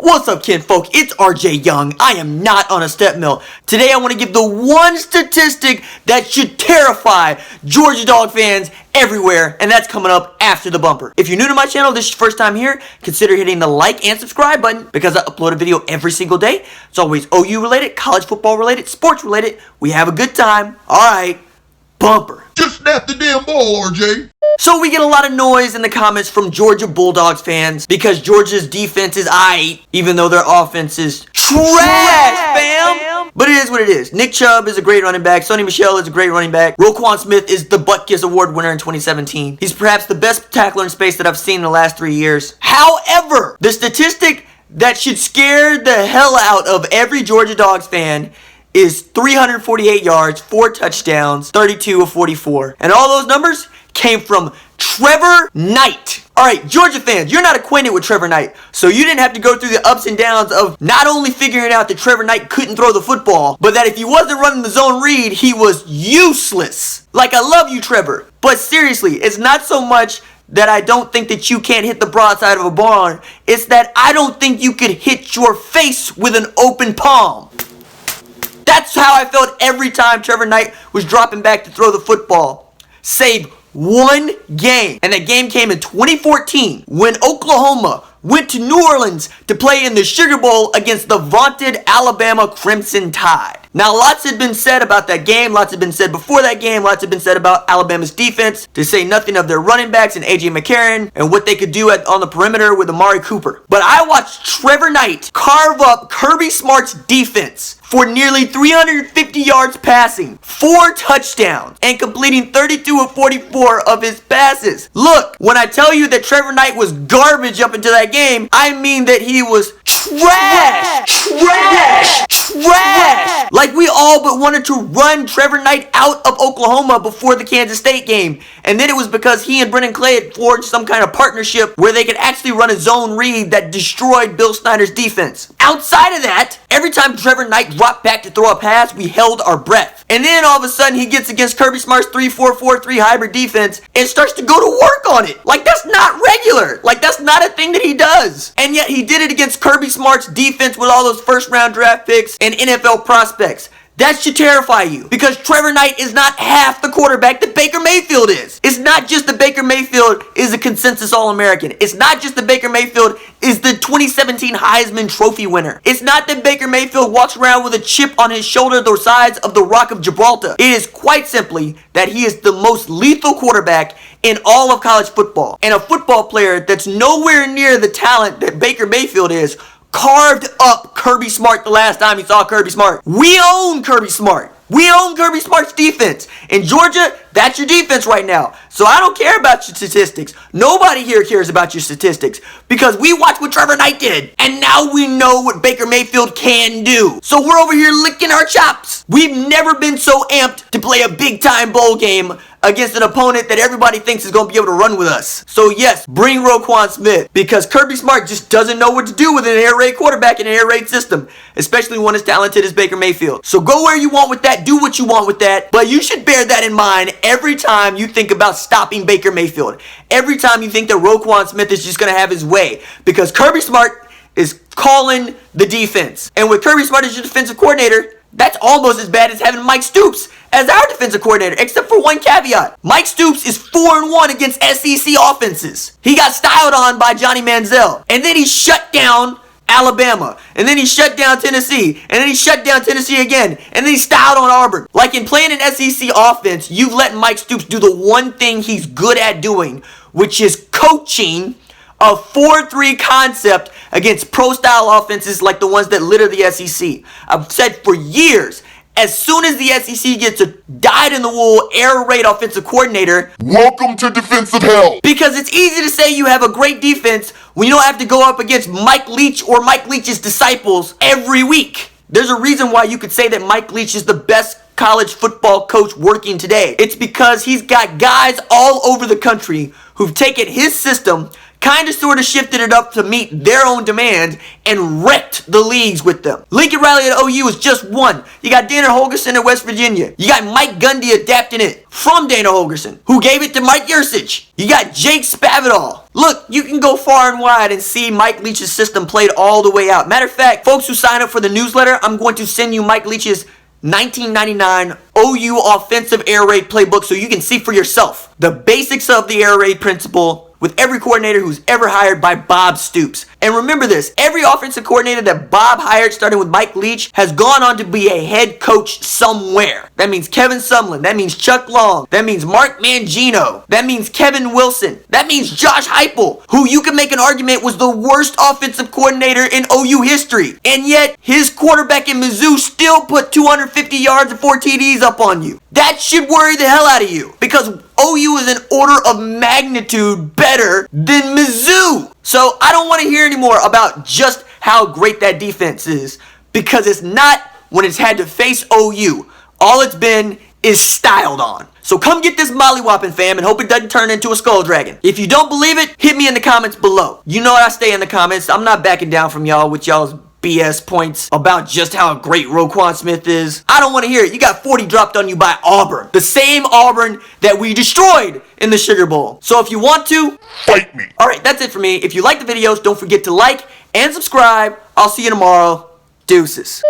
What's up, kinfolk? It's RJ Young. I am not on a step mill. Today I want to give the one statistic that should terrify Georgia Dog fans everywhere, and that's coming up after the bumper. If you're new to my channel, this is your first time here, consider hitting the like and subscribe button because I upload a video every single day. It's always OU related, college football related, sports related. We have a good time. Alright, bumper. Just snap the damn ball, RJ. So we get a lot of noise in the comments from Georgia Bulldogs fans because Georgia's defense is aight, even though their offense is trash, fam. But it is what it is. Nick Chubb is a great running back. Sonny Michel is a great running back. Roquan Smith is the Butt Kiss Award winner in 2017. He's perhaps the best tackler in space that I've seen in the last 3 years. However, the statistic that should scare the hell out of every Georgia Dogs fan is 348 yards, 4 touchdowns, 32 of 44. And all those numbers came from Trevor Knight. Alright, Georgia fans, you're not acquainted with Trevor Knight, so you didn't have to go through the ups and downs of not only figuring out that Trevor Knight couldn't throw the football, but that if he wasn't running the zone read, he was useless. Like, I love you, Trevor, but seriously, it's not so much that I don't think that you can't hit the broadside of a barn, it's that I don't think you could hit your face with an open palm. That's how I felt every time Trevor Knight was dropping back to throw the football. Save one game. And that game came in 2014 when Oklahoma went to New Orleans to play in the Sugar Bowl against the vaunted Alabama Crimson Tide. Now, lots had been said about that game. Lots had been said before that game. Lots had been said about Alabama's defense, to say nothing of their running backs and A.J. McCarron and what they could do on the perimeter with Amari Cooper. But I watched Trevor Knight carve up Kirby Smart's defense for nearly 350 yards passing, 4 touchdowns, and completing 32 of 44 of his passes. Look, when I tell you that Trevor Knight was garbage up until that game, I mean that he was trash. Like, we all but wanted to run Trevor Knight out of Oklahoma before the Kansas State game. And then it was because he and Brendan Clay had forged some kind of partnership where they could actually run a zone read that destroyed Bill Snyder's defense. Outside of that, every time Trevor Knight dropped back to throw a pass, we held our breath. And then all of a sudden he gets against Kirby Smart's 3-4-4-3 hybrid defense and starts to go to work on it. Like, that's not regular. Like, that's not a thing that he does. And yet he did it against Kirby Smart's defense with all those first round draft picks and NFL prospects. That should terrify you, because Trevor Knight is not half the quarterback that Baker Mayfield is. It's not just that Baker Mayfield is a consensus All-American. It's not just that Baker Mayfield is the 2017 Heisman Trophy winner. It's not that Baker Mayfield walks around with a chip on his shoulder the size of the Rock of Gibraltar. It is quite simply that he is the most lethal quarterback in all of college football. And a football player that's nowhere near the talent that Baker Mayfield is carved up Kirby Smart the last time he saw Kirby Smart. We own Kirby Smart. We own Kirby Smart's defense. In Georgia, that's your defense right now. So I don't care about your statistics. Nobody here cares about your statistics because we watched what Trevor Knight did. And now we know what Baker Mayfield can do. So we're over here licking our chops. We've never been so amped to play a big-time bowl game against an opponent that everybody thinks is going to be able to run with us. So yes, bring Roquan Smith, because Kirby Smart just doesn't know what to do with an air raid quarterback in an air raid system, especially one as talented as Baker Mayfield. So go where you want with that, do what you want with that, but you should bear that in mind every time you think about stopping Baker Mayfield. Every time you think that Roquan Smith is just going to have his way, because Kirby Smart is calling the defense. And with Kirby Smart as your defensive coordinator, that's almost as bad as having Mike Stoops as our defensive coordinator, except for one caveat. Mike Stoops is 4-1 against SEC offenses. He got styled on by Johnny Manziel. And then he shut down Alabama. And then he shut down Tennessee. And then he shut down Tennessee again. And then he styled on Auburn. Like, in playing an SEC offense, you've let Mike Stoops do the one thing he's good at doing, which is coaching a 4-3 concept against pro-style offenses like the ones that litter the SEC. I've said for years, as soon as the SEC gets a dyed-in-the-wool air raid offensive coordinator, welcome to defensive hell. Because it's easy to say you have a great defense when you don't have to go up against Mike Leach or Mike Leach's disciples every week. There's a reason why you could say that Mike Leach is the best college football coach working today. It's because he's got guys all over the country who've taken his system, kinda sorta shifted it up to meet their own demands and wrecked the leagues with them. Lincoln Riley at OU is just one. You got Dana Holgorsen at West Virginia. You got Mike Gundy adapting it from Dana Holgorsen, who gave it to Mike Yurcich. You got Jake Spavital. Look, you can go far and wide and see Mike Leach's system played all the way out. Matter of fact, folks who sign up for the newsletter, I'm going to send you Mike Leach's 1999 OU offensive air raid playbook so you can see for yourself the basics of the air raid principle with every coordinator who's ever hired by Bob Stoops. And remember this, every offensive coordinator that Bob hired, starting with Mike Leach, has gone on to be a head coach somewhere. That means Kevin Sumlin. That means Chuck Long. That means Mark Mangino. That means Kevin Wilson. That means Josh Heupel, who you can make an argument was the worst offensive coordinator in OU history. And yet, his quarterback in Mizzou still put 250 yards and 4 TDs up on you. That should worry the hell out of you, because OU is an order of magnitude better than Mizzou. So I don't want to hear anymore about just how great that defense is, because it's not when it's had to face OU. All it's been is styled on. So come get this mollywhopping, fam, and hope it doesn't turn into a skull dragon. If you don't believe it, hit me in the comments below. You know I stay in the comments. I'm not backing down from y'all with y'all's BS points about just how great Roquan Smith is. I don't want to hear it. You got 40 dropped on you by Auburn. The same Auburn that we destroyed in the Sugar Bowl. So if you want to, Fight me. alright, that's it for me. If you like the videos, don't forget to like and subscribe. I'll see you tomorrow. Deuces.